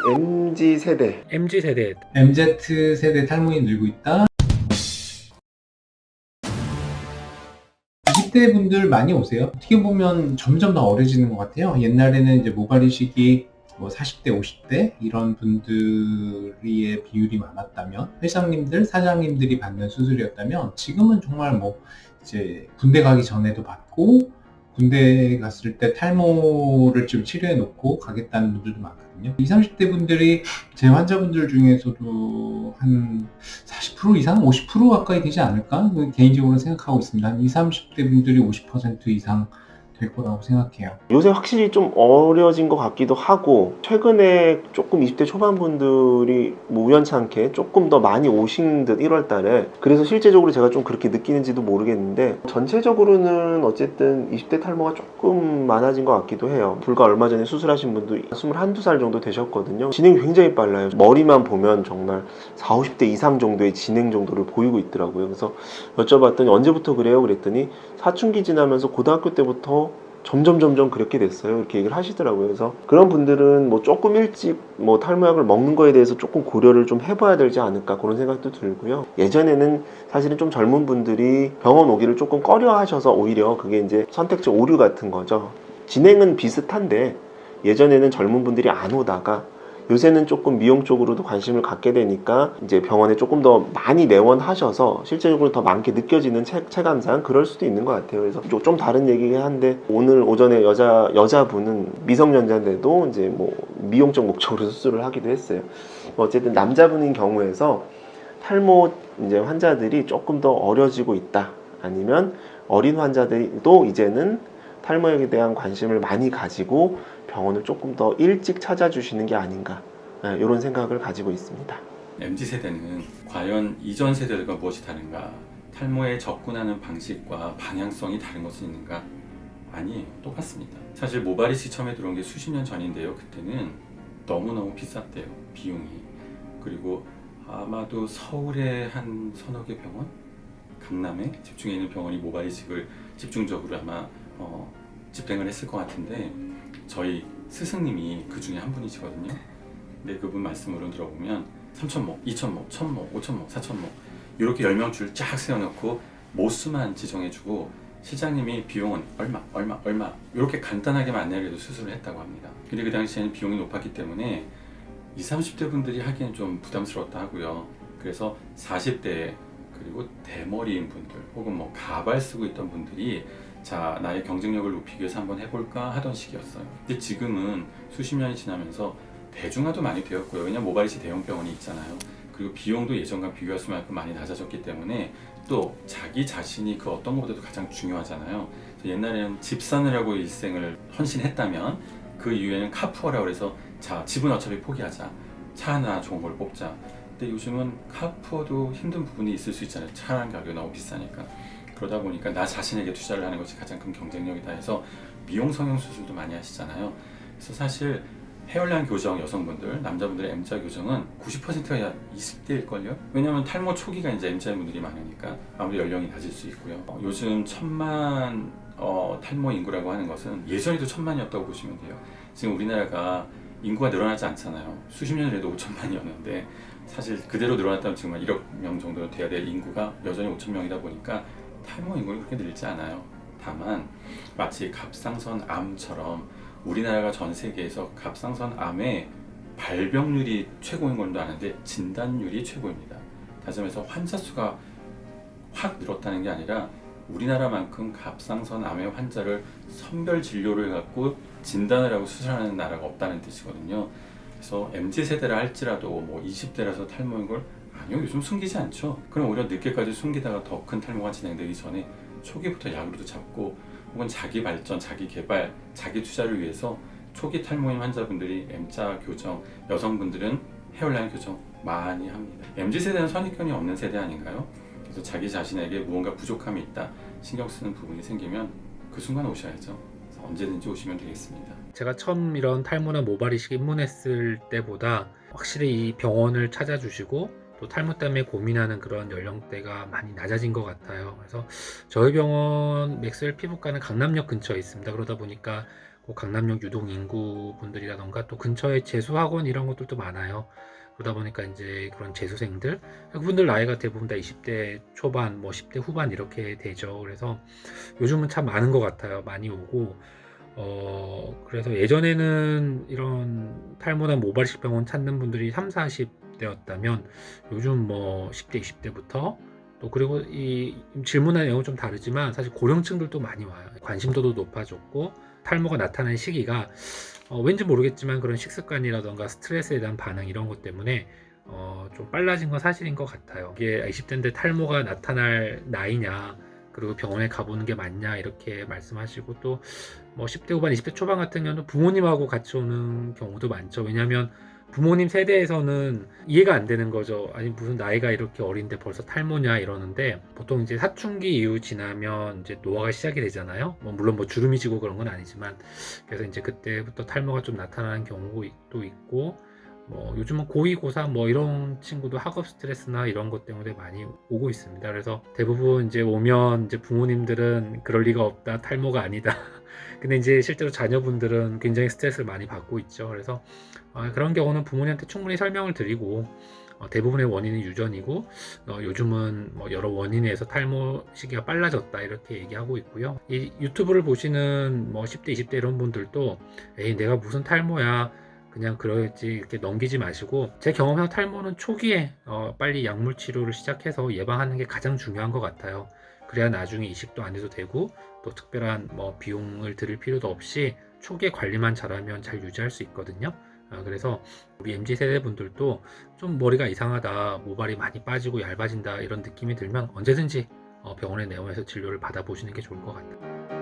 MZ세대. MZ세대 탈모인이 늘고 있다. 20대 분들 많이 오세요. 어떻게 보면 점점 더 어려지는 것 같아요. 옛날에는 이제 모발 이식이 뭐 40대, 50대 이런 분들의 비율이 많았다면, 회장님들, 사장님들이 받는 수술이었다면, 지금은 정말 뭐 이제 군대 가기 전에도 받고, 군대 갔을 때 탈모를 좀 치료해 놓고 가겠다는 분들도 많거든요. 20, 30대 분들이 제 환자분들 중에서도 한 40% 이상, 50% 가까이 되지 않을까? 개인적으로 생각하고 있습니다. 한 20, 30대 분들이 50% 이상 될 거라고 생각해요. 요새 확실히 좀 어려진 것 같기도 하고, 최근에 조금 20대 초반 분들이 뭐 우연찮게 조금 더 많이 오신 듯 1월 달에. 그래서 실제적으로 제가 좀 그렇게 느끼는지도 모르겠는데, 전체적으로는 어쨌든 20대 탈모가 조금 많아진 것 같기도 해요. 불과 얼마 전에 수술하신 분도 21, 2살 정도 되셨거든요. 진행이 굉장히 빨라요. 머리만 보면 정말 40, 50대 이상 정도의 진행 정도를 보이고 있더라고요. 그래서 여쭤봤더니 언제부터 그래요? 그랬더니 사춘기 지나면서 고등학교 때부터 점점 그렇게 됐어요. 이렇게 얘기를 하시더라고요. 그래서 그런 분들은 뭐 조금 일찍 뭐 탈모약을 먹는 거에 대해서 조금 고려를 좀 해봐야 되지 않을까, 그런 생각도 들고요. 예전에는 사실은 좀 젊은 분들이 병원 오기를 조금 꺼려 하셔서 오히려 그게 이제 선택지 오류 같은 거죠. 진행은 비슷한데 예전에는 젊은 분들이 안 오다가 요새는 조금 미용 쪽으로도 관심을 갖게 되니까 이제 병원에 조금 더 많이 내원하셔서 실제적으로 더 많게 느껴지는 체감상 그럴 수도 있는 것 같아요. 그래서 좀 다른 얘기긴 한데, 오늘 오전에 여자분은 미성년자인데도 이제 뭐 미용적 목적으로 수술을 하기도 했어요. 어쨌든 남자분인 경우에서 탈모 이제 환자들이 조금 더 어려지고 있다, 아니면 어린 환자들도 이제는 탈모에 대한 관심을 많이 가지고 병원을 조금 더 일찍 찾아주시는 게 아닌가, 이런 생각을 가지고 있습니다. MZ세대는 과연 이전 세대들과 무엇이 다른가? 탈모에 접근하는 방식과 방향성이 다른 것은 있는가? 아니에요. 똑같습니다. 사실 모발이식 처음에 들어온 게 수십 년 전인데요. 그때는 너무너무 비쌌대요. 비용이. 그리고 아마도 서울의 한 서너 개 병원? 강남에 집중해 있는 병원이 모발이식을 집중적으로 아마 집행을 했을 것 같은데, 저희 스승님이 그 중에 한 분이시거든요. 근데 그분 말씀으로 들어보면 3천모, 2천모, 1천모, 5천모, 4천모 이렇게 10명 줄 쫙 세워놓고 모수만 지정해주고 실장님이 비용은 얼마 이렇게 간단하게만 안내를 해도 수술을 했다고 합니다. 근데 그 당시에는 비용이 높았기 때문에 20, 30대 분들이 하기엔 좀 부담스러웠다 하고요. 그래서 40대 그리고 대머리인 분들 혹은 뭐 가발 쓰고 있던 분들이 자, 나의 경쟁력을 높이기 위해서 한번 해볼까 하던 시기였어요. 근데 지금은 수십 년이 지나면서 대중화도 많이 되었고요. 왜냐면 모발이식 대형 병원이 있잖아요. 그리고 비용도 예전과 비교할 수만큼 많이 낮아졌기 때문에 또 자기 자신이 그 어떤 것보다도 가장 중요하잖아요. 옛날에는 집 사느라고 일생을 헌신했다면 그 이후에는 카푸어라고 해서 자, 집은 어차피 포기하자. 차 하나 좋은 걸 뽑자. 근데 요즘은 카푸어도 힘든 부분이 있을 수 있잖아요. 차라는 가격이 너무 비싸니까. 그러다 보니까 나 자신에게 투자를 하는 것이 가장 큰 경쟁력이다 해서 미용 성형 수술도 많이 하시잖아요. 그래서 사실 헤어라인 교정 여성분들, 남자분들의 M자 교정은 90%가 20대일걸요? 왜냐면 탈모 초기가 이제 M자인 분들이 많으니까 아무래도 연령이 낮을 수 있고요. 요즘 1000만 탈모 인구라고 하는 것은 예전에도 1000만이었다고 보시면 돼요. 지금 우리나라가 인구가 늘어나지 않잖아요. 수십 년 전에도 5천만이었는데 사실 그대로 늘어났다면 정말 1억 명 정도 돼야 될 인구가 여전히 5천명이다 보니까 탈모 인구는 그렇게 늘지 않아요. 다만 마치 갑상선 암처럼 우리나라가 전 세계에서 갑상선 암의 발병률이 최고인 걸도 아는데 진단율이 최고입니다. 다시 말해서 환자 수가 확 늘었다는 게 아니라 우리나라만큼 갑상선 암의 환자를 선별 진료를 갖고 진단을 하고 수술하는 나라가 없다는 뜻이거든요. 그래서 MZ세대라 할지라도 뭐 20대라서 탈모인 걸 아니요, 요즘 숨기지 않죠. 그럼 오히려 늦게까지 숨기다가 더 큰 탈모가 진행되기 전에 초기부터 약으로도 잡고 혹은 자기 발전, 자기 개발, 자기 투자를 위해서 초기 탈모인 환자분들이 M자 교정, 여성분들은 헤어라인 교정 많이 합니다. MZ세대는 선입견이 없는 세대 아닌가요? 그래서 자기 자신에게 무언가 부족함이 있다, 신경 쓰는 부분이 생기면 그 순간 오셔야죠. 그래서 언제든지 오시면 되겠습니다. 제가 처음 이런 탈모나 모발이식 입문했을 때보다 확실히 이 병원을 찾아주시고 또 탈모 때문에 고민하는 그런 연령대가 많이 낮아진 것 같아요. 그래서 저희 병원 맥스웰 피부과는 강남역 근처에 있습니다. 그러다 보니까 강남역 유동 인구 분들이라던가 또 근처에 재수학원 이런 것들도 많아요. 그러다 보니까 이제 그런 재수생들, 그분들 나이가 대부분 다 20대 초반, 뭐 10대 후반 이렇게 되죠. 그래서 요즘은 참 많은 것 같아요. 많이 오고, 그래서 예전에는 이런 탈모나 모발이식 병원 찾는 분들이 3, 40대였다면 요즘 뭐 10대, 20대부터 또 그리고 이 질문의 내용은 좀 다르지만 사실 고령층들도 많이 와요. 관심도도 높아졌고 탈모가 나타나는 시기가 왠지 모르겠지만 그런 식습관이라던가 스트레스에 대한 반응 이런 것 때문에 좀 빨라진 건 사실인 것 같아요. 이게 20대인데 탈모가 나타날 나이냐, 그리고 병원에 가보는 게 맞냐 이렇게 말씀하시고, 또 뭐 10대 후반 20대 초반 같은 경우는 부모님하고 같이 오는 경우도 많죠. 왜냐하면 부모님 세대에서는 이해가 안 되는 거죠. 아니 무슨 나이가 이렇게 어린데 벌써 탈모냐 이러는데, 보통 이제 사춘기 이후 지나면 이제 노화가 시작이 되잖아요. 물론 뭐 주름이 지고 그런 건 아니지만, 그래서 이제 그때부터 탈모가 좀 나타나는 경우도 있고, 뭐 요즘은 고2, 고3 뭐 이런 친구도 학업 스트레스나 이런 것 때문에 많이 오고 있습니다. 그래서 대부분 이제 오면 이제 부모님들은 그럴 리가 없다, 탈모가 아니다. 근데 이제 실제로 자녀분들은 굉장히 스트레스를 많이 받고 있죠. 그래서 그런 경우는 부모님한테 충분히 설명을 드리고, 대부분의 원인은 유전이고, 요즘은 뭐 여러 원인에 의해서 탈모 시기가 빨라졌다 이렇게 얘기하고 있고요. 이 유튜브를 보시는 뭐 10대, 20대 이런 분들도 에이 내가 무슨 탈모야, 그냥 그러지 이렇게 넘기지 마시고, 제 경험상 탈모는 초기에 빨리 약물 치료를 시작해서 예방하는 게 가장 중요한 것 같아요. 그래야 나중에 이식도 안 해도 되고, 또 특별한 뭐 비용을 들일 필요도 없이 초기에 관리만 잘하면 잘 유지할 수 있거든요. 그래서 우리 MZ세대 분들도 좀 머리가 이상하다, 모발이 많이 빠지고 얇아진다 이런 느낌이 들면 언제든지 병원에 내원해서 진료를 받아보시는 게 좋을 것 같아요.